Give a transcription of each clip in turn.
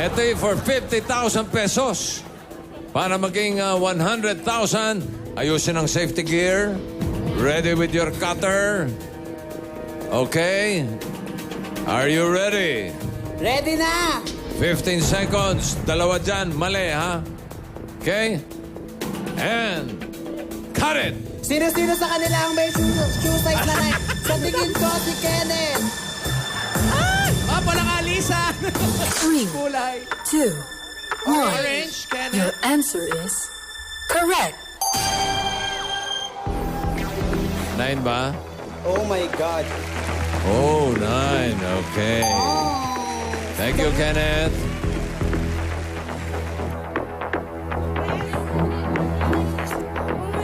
Ito for 50,000 pesos. Para maging 100,000, ayusin ang safety gear. Ready with your cutter. Okay. Are you ready? Ready na! 15 seconds. Dalawa dyan. Mali, ha? Okay? And cut it! Sino-sino sa kanila ang may shoe size na like? Sa tingin ko, si Kenneth. Ah, palang alisan! 3, Kulay. 2, 1. Orange, Your Kenneth. answer is correct. 9 ba? Oh my God. Oh, 9. Okay. Thank you, Kenneth.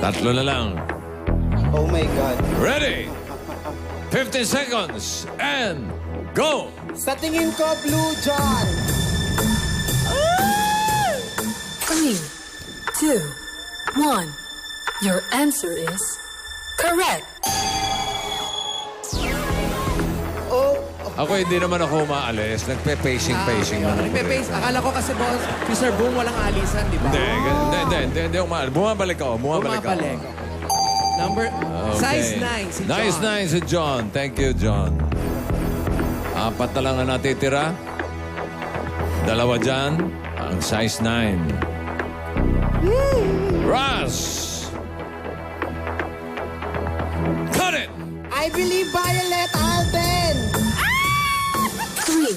Tatlo na lang. Oh my God. Ready? 15 seconds. And go! Sa tingin ko, Blue John. 3, 2, 1. Your answer is correct. Oh, Ako hindi naman ako umaalis. Nagpe-pacing-pacing lang. ako. Nagpe-face. Akala ko kasi, boss, si Sir Boom walang alisan, di ba? Hindi ako umaalis. Bumabalik ako. Bumabalik. Number, size 9, si John. Nice 9 si John. Thank you, John. 4 na lang ang natitira. 2 dyan. Ang size 9. Russ! Cut it! I believe Violet Alden. 3,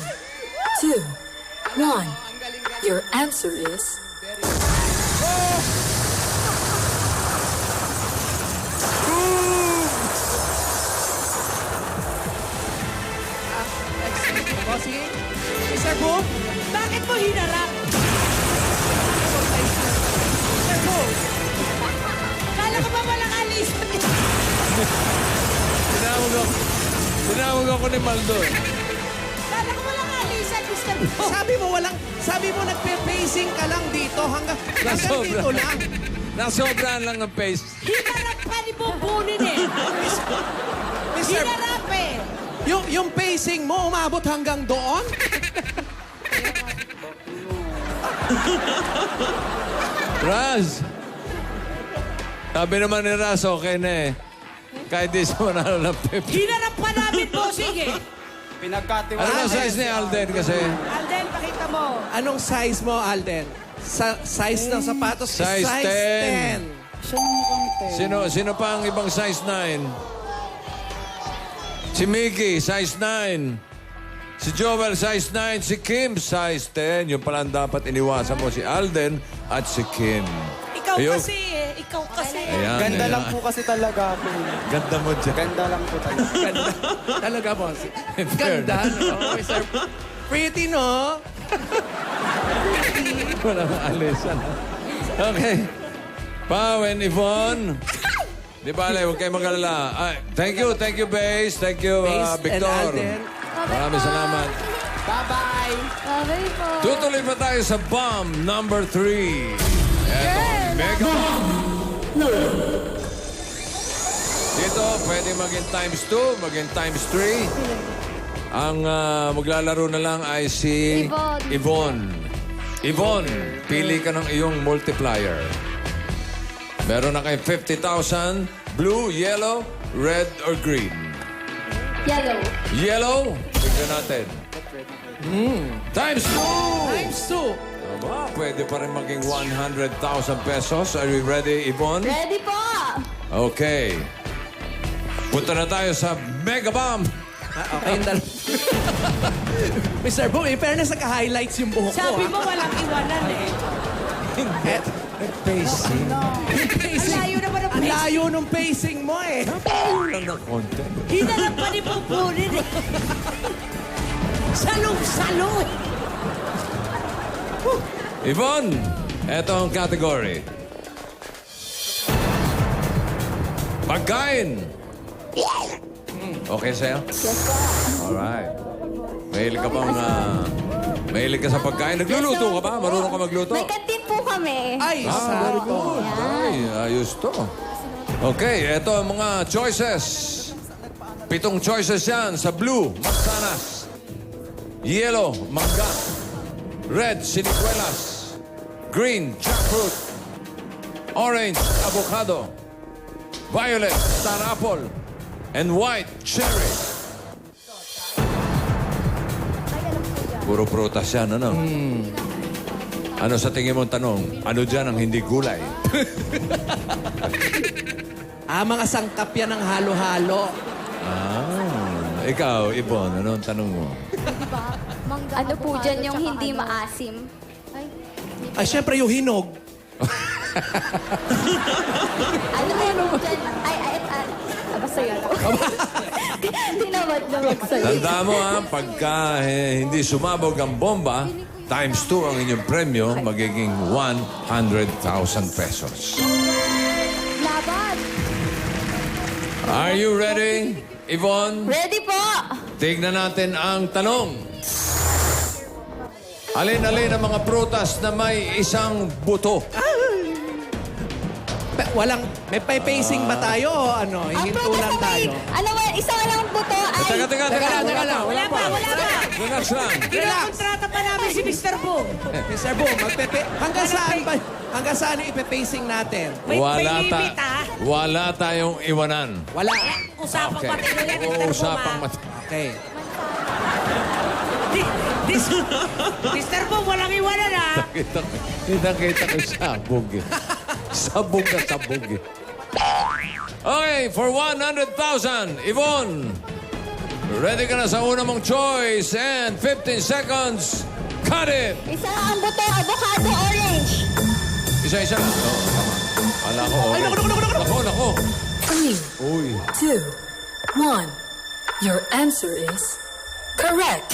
2, 1. Your answer is Bossy, si Sir Boom, bakit mo hinarap? Sir Boom, kala ko ba walang alisan? Tinawag ako ni Maldo. Kala ko walang alisan, Mr. Boom. Sabi mo nagpe-pacing ka lang dito hanggang dito lang. Nasobrahan lang ang pace. Hinarap ka ni Bubunin eh. Mr. Hinarap eh. Yung pacing mo umabot hanggang doon? Raz! Sabi naman ni Raz, okay na eh. Kahit di siya manalo ng 50. Hinarap pa namin, bossing eh. Ano ba size ni Alden kasi? Alden, pakita mo. Anong size mo, Alden? Size ng sapatos? Size 10. 10. Sino pa ang ibang size 9? Si Mickey, size 9. Si Joel, size 9. Si Kim, size 10. Yung pala ang dapat iniwasan mo, si Alden at si Kim. Ikaw Ayun. kasi eh. Ikaw kasi. Ayan, Ganda ayan. lang po kasi talaga ako. Ganda mo dyan. Ganda lang po talaga. Ganda. Talaga, boss. Ganda, no? Mr. Pretty, no? Walang alisan. Okay. Pao and Yvonne. Di ba, huwag kayo mag-alala. Thank you, Base. Thank you, Base and Victor. Alden. Maraming salamat. Bye-bye. Bye po. Tutuloy pa tayo sa bomb number 3. Eto, Mega Bomb. Dito, pwede maging times 2, maging times 3. Ang maglalaro na lang ay si Yvonne. Yvonne, pili ka ng iyong multiplier. Meron na kayong 50,000. Blue, yellow, red, or green? Yellow. Yellow? Tignan natin. Times 2! Times 2. Aba, pwede pa rin maging 100,000 pesos. Are you ready, Yvonne? Ready po. Okay. Punta na tayo sa Mega Bomb. Okay, Mr. Boom, in fairness, naka-highlights yung buhok ko. Sabi mo walang iwanan eh. Pacing. Ang layo naman ang Ang face. layo ng pacing mo eh. Lang na konti. Hinarap pa ni Bubunin eh. Salong-salo eh. Yvonne, eto ang category. Pagkain. Okay sa'yo? Yes, sir. Alright. Mahilig ka bang, mahilig ka sa pagkain? Nagluluto ka ba? Marunong ka magluto? May kantin po kami. Ay, Very good. Ay, ayos to. Okay, eto ang mga choices. 7 choices yan sa blue, mansanas. Yellow, mangga. Red, siniguelas. Green, jackfruit. Orange, avocado. Violet, star apple. And white, cherry. Puro prutas yan, ano? Ano sa tingin mong tanong? Ano dyan ang hindi gulay? Mga sangkap yan ng halo-halo. Ikaw, Ibon, ano ang tanong mo? Ano po dyan yung hindi maasim? Ay, syempre yung hinog. Ano po dyan? Basta yun. Tinawad na magsayo. Tanda mo pagka hindi sumabog ang bomba, times 2 ang inyong premyo, magiging 100,000 pesos. Laban! Are you ready, Yvonne? Ready po! Tignan natin ang tanong. Alin-alin ang mga prutas na may isang buto? May pacing ba tayo o ano? Hihinto lang tayo. Ano ba, isang lang buto ay... Teka lang. Wala pa. Relax lang. Kinakontrata pa namin si Mr. Boom. Mr. Boom, hanggang saan yung ipapacing natin? May limit, Wala tayong iwanan. Wala. Usapang Okay. matino yan, Mr. Boom. Usapang Okay. Mr. Boom, walang iwanan Kita ko sabog eh. Sabog na sabog eh. Okay, for 100,000, Yvonne. Ready ka na sa una mong choice and 15 seconds. Cut it! Isa lang ang buto, avocado, orange. Isa-isa lang. Oo, tama. Ala ko, orange. Nako. 3, Uy. 2, 1. Your answer is correct.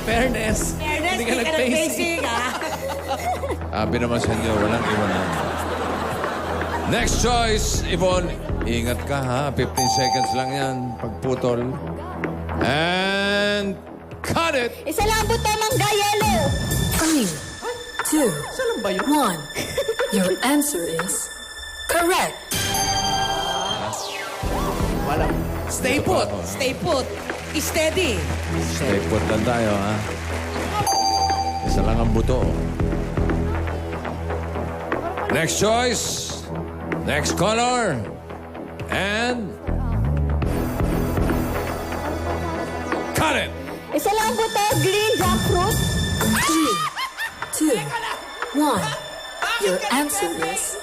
Fairness. Fairness, Hindi ka hindi ka nag-pacing. nag-pacing, Sabi naman sa inyo, walang iwanan. Next choice, Yvonne. Ingat ka ha. 15 seconds lang yan. Pagputol. And cut it! Isa lang ang buto, mangga, yellow. 3, 2, Saan ba yun? 1. Your answer is correct. Wala. Stay put. Stay put. Steady. Stay put lang tayo ha. Isa lang ang buto. Next choice. Next color. And cut it! Isa lang ang buto, green, jackfruit. 3, 2, 1. Your answer is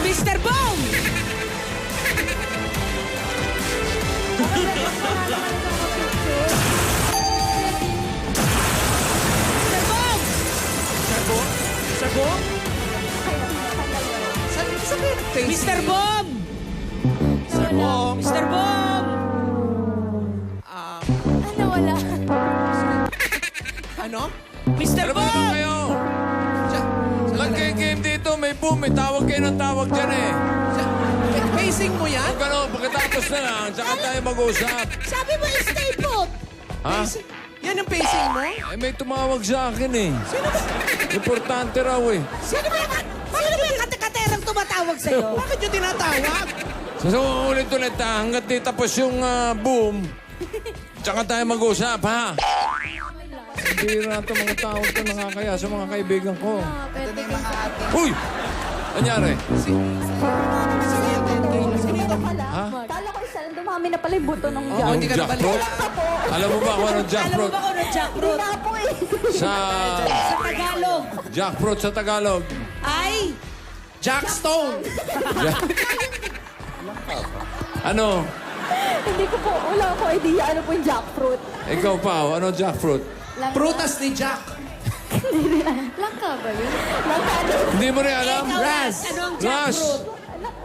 Mr. Boom! Mr. Boom! Mr. Boom? Saan kayo nag-pacing? Mr. Boom! Mr. Boom. Mr. Boom! Ano, wala. Ano? Mr. Ano ba naman Boom! kayo? Lang-game dito. May boom. May tawag kayo ng tawag dyan eh. Pacing mo yan? Kung gano'n, pagkatapos na lang, tsaka tayo mag-usap. Sabi mo, stay put! Ha? Yan ang pacing mo? Eh, may tumawag sa akin eh. Importante raw eh. Sino ba yung katekaterang tumatawag sa'yo? Bakit yung tinatawag? So, ulit-ulit ha. Hanggat di tapos yung boom, tsaka tayo mag-usap ha. Hindi na ito mga tao ito nakakaya sa mga kaibigan ko. Uy! Anyari? Ha? Kala ko isa lang, dumami na pala yung buto ng Oo, hindi ka Jackfruit? Alam mo ba kung anong Alam mo jackfruit? ba kung ano jackfruit? Hindi po eh. Sa Sa Tagalog. jackfruit sa Tagalog. Ay! Jackstone. Ano? Hindi ko po, wala ko idea ano po yung jackfruit. Ikaw pa, ano jackfruit? Prutas ni Jack. Langka ba yun? Langka. Hindi mo rin alam? Ikaw, Raz. Ano ang Ras! jackfruit?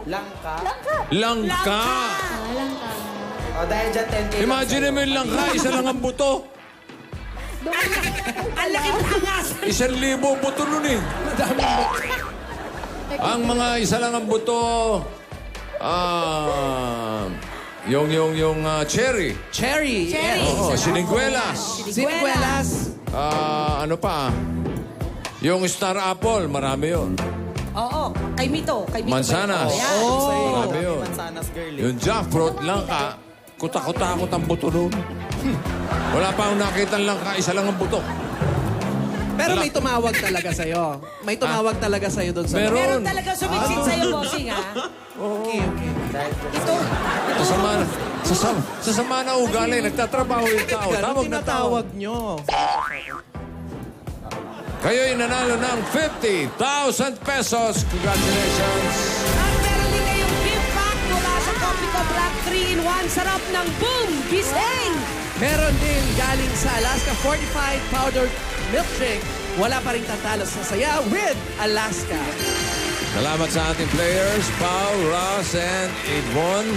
Langka. Langka! Langka. O dahil dyan 10K. Imagine mo yung langka, isa lang ang buto. Ang laki mo angas! 1,000 buto nun eh. Ang mga isa lang ang buto, Cherry. Cherry. Cherry. Yes. Oo, Siniguelas. Siniguelas. Ano pa? Yung Star Apple, marami yun. Oo, kay Mito. Kay Mito. Mansanas. Ayan. Marami yun. Mansanas girl. Yung jackfruit lang ka, kutakot-takot ang buto nun. Wala pa akong nakita lang ka, isa lang ang buto. Pero may tumawag talaga sa'yo. May tumawag talaga sa'yo doon sa... Meron. Meron talaga sumitsit sa'yo, bossing, ha? Okay, okay. Ito. Sa sama na ugali, nagtatrabaho yung tao. Ganun Tawag na tawag. tinatawag nyo. Kayo'y nanalo ng 50,000 pesos. Congratulations. At meron din kayong gift pack mula sa Coffee Co Black 3-in-1. Sarap ng boom! Bising! Meron din galing sa Alaska Fortified Powdered Milkshake. Wala pa rin tatalo sa saya with Alaska. Salamat sa ating players, Pao, Ross, and Yvonne.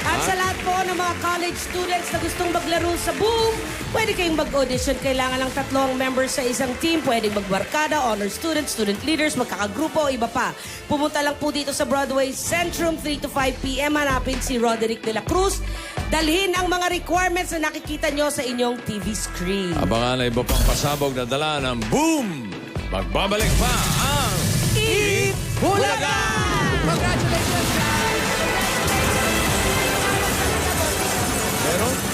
At sa lahat po ng mga college students na gustong maglaro sa Boom, pwede kayong mag-audition. Kailangan ng 3 members sa isang team. Pwedeng magbarkada, honor students, student leaders, magkakagrupo, o iba pa. Pumunta lang po dito sa Broadway Centrum, 3 to 5 p.m. Hanapin si Roderick de la Cruz. Dalhin ang mga requirements na nakikita nyo sa inyong TV screen. Abangan na iba pang pasabog na dala ng Boom! Magbabalik pa ang Eat Bulaga! Congratulations, guys! Meron?